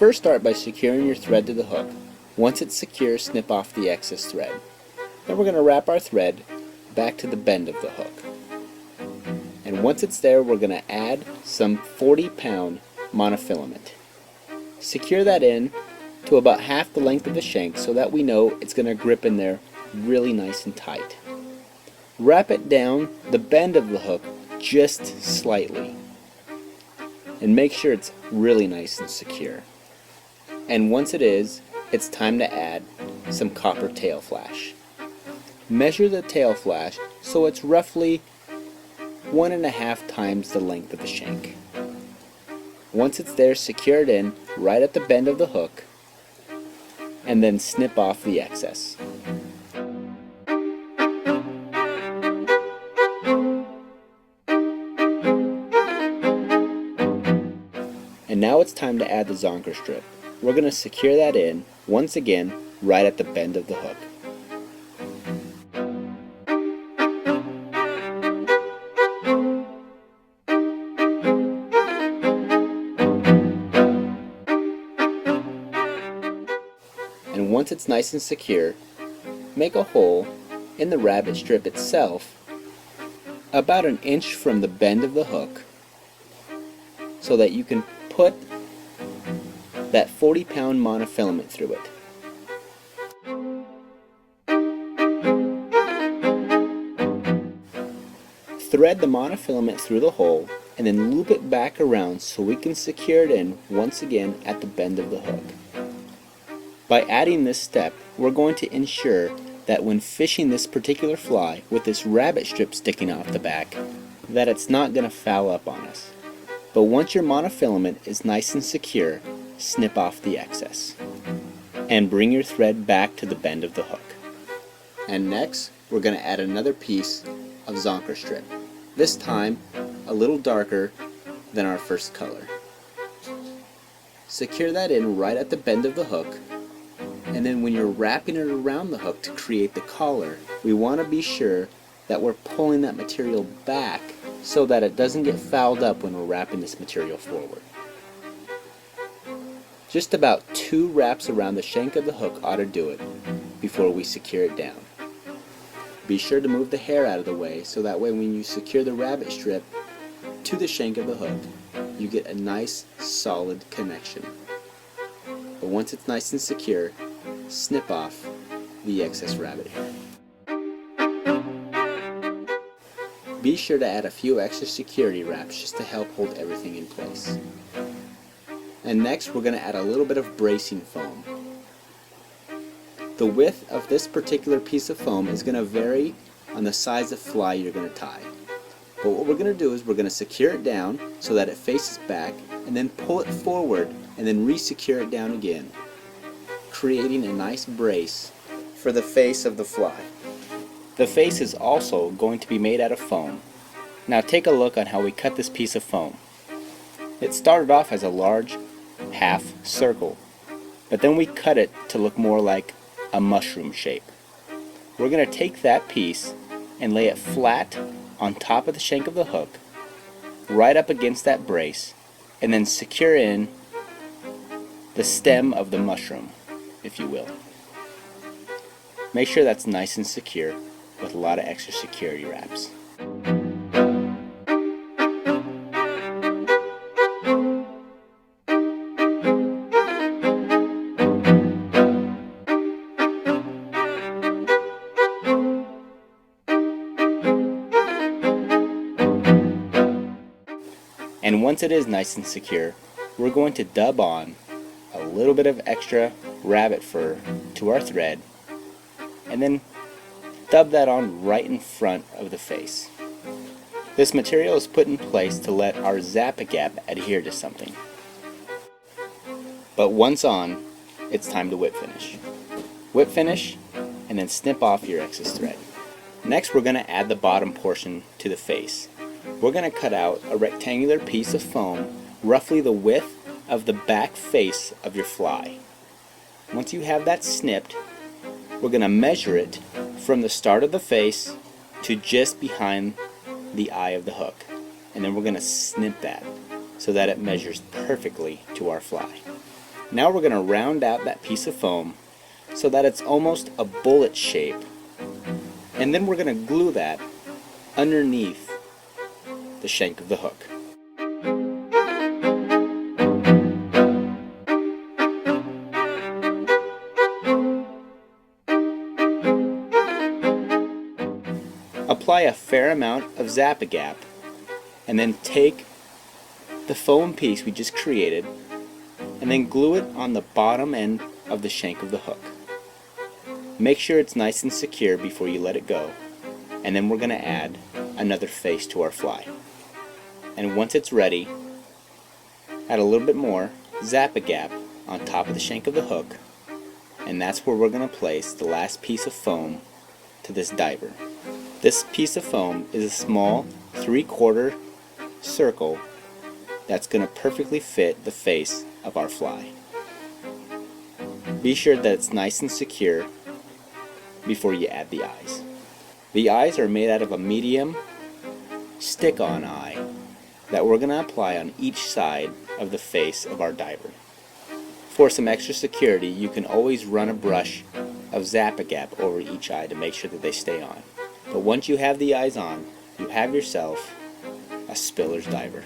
first start by securing your thread to the hook. Once it's secure, snip off the excess thread. Then we're going to wrap our thread back to the bend of the hook. And once it's there, we're going to add some 40-pound monofilament. Secure that in to about half the length of the shank so that we know it's going to grip in there really nice and tight. Wrap it down the bend of the hook just slightly and make sure it's really nice and secure. And once it is, it's time to add some copper tail flash. Measure the tail flash so it's roughly 1.5 times the length of the shank. Once it's there, secure it in right at the bend of the hook and then snip off the excess. And now it's time to add the zonker strip. We're going to secure that in, once again, right at the bend of the hook. And once it's nice and secure, make a hole in the rabbit strip itself about 1 inch from the bend of the hook so that you can put that 40-pound monofilament through it. Thread the monofilament through the hole and then loop it back around so we can secure it in once again at the bend of the hook. By adding this step, we're going to ensure that when fishing this particular fly with this rabbit strip sticking off the back, that it's not going to foul up on us. But once your monofilament is nice and secure, snip off the excess and bring your thread back to the bend of the hook. And next, we're going to add another piece of zonker strip, this time a little darker than our first color. Secure that in right at the bend of the hook, and then when you're wrapping it around the hook to create the collar, we want to be sure that we're pulling that material back so that it doesn't get fouled up when we're wrapping this material forward. Just about 2 wraps around the shank of the hook ought to do it before we secure it down. Be sure to move the hair out of the way so that way when you secure the rabbit strip to the shank of the hook, you get a nice solid connection. But once it's nice and secure, snip off the excess rabbit hair. Be sure to add a few extra security wraps just to help hold everything in place. And next we're going to add a little bit of bracing foam. The width of this particular piece of foam is going to vary on the size of fly you're going to tie. But what we're going to do is we're going to secure it down so that it faces back and then pull it forward and then re-secure it down again, creating a nice brace for the face of the fly. The face is also going to be made out of foam. Now take a look on how we cut this piece of foam. It started off as a large half circle, but then we cut it to look more like a mushroom shape. We're going to take that piece and lay it flat on top of the shank of the hook, right up against that brace, and then secure in the stem of the mushroom, if you will. Make sure that's nice and secure with a lot of extra security wraps. And once it is nice and secure, we're going to dub on a little bit of extra rabbit fur to our thread and then dub that on right in front of the face. This material is put in place to let our Zap-A-Gap adhere to something. But once on, it's time to whip finish. Whip finish and then snip off your excess thread. Next we're going to add the bottom portion to the face. We're going to cut out a rectangular piece of foam roughly the width of the back face of your fly. Once you have that snipped, we're going to measure it from the start of the face to just behind the eye of the hook, and then we're going to snip that so that it measures perfectly to our fly. Now we're going to round out that piece of foam so that it's almost a bullet shape. And then we're going to glue that underneath the shank of the hook. Apply a fair amount of Zap-A-Gap and then take the foam piece we just created and then glue it on the bottom end of the shank of the hook. Make sure it's nice and secure before you let it go, and then we're going to add another face to our fly. And once it's ready, add a little bit more Zap-A-Gap on top of the shank of the hook, and that's where we're going to place the last piece of foam to this diver. This piece of foam is a small 3/4 circle that's going to perfectly fit the face of our fly. Be sure that it's nice and secure before you add the eyes. The eyes are made out of a medium stick-on eye that we're going to apply on each side of the face of our diver. For some extra security, you can always run a brush of Zap-A-Gap over each eye to make sure that they stay on. But once you have the eyes on, you have yourself a Spiller's diver.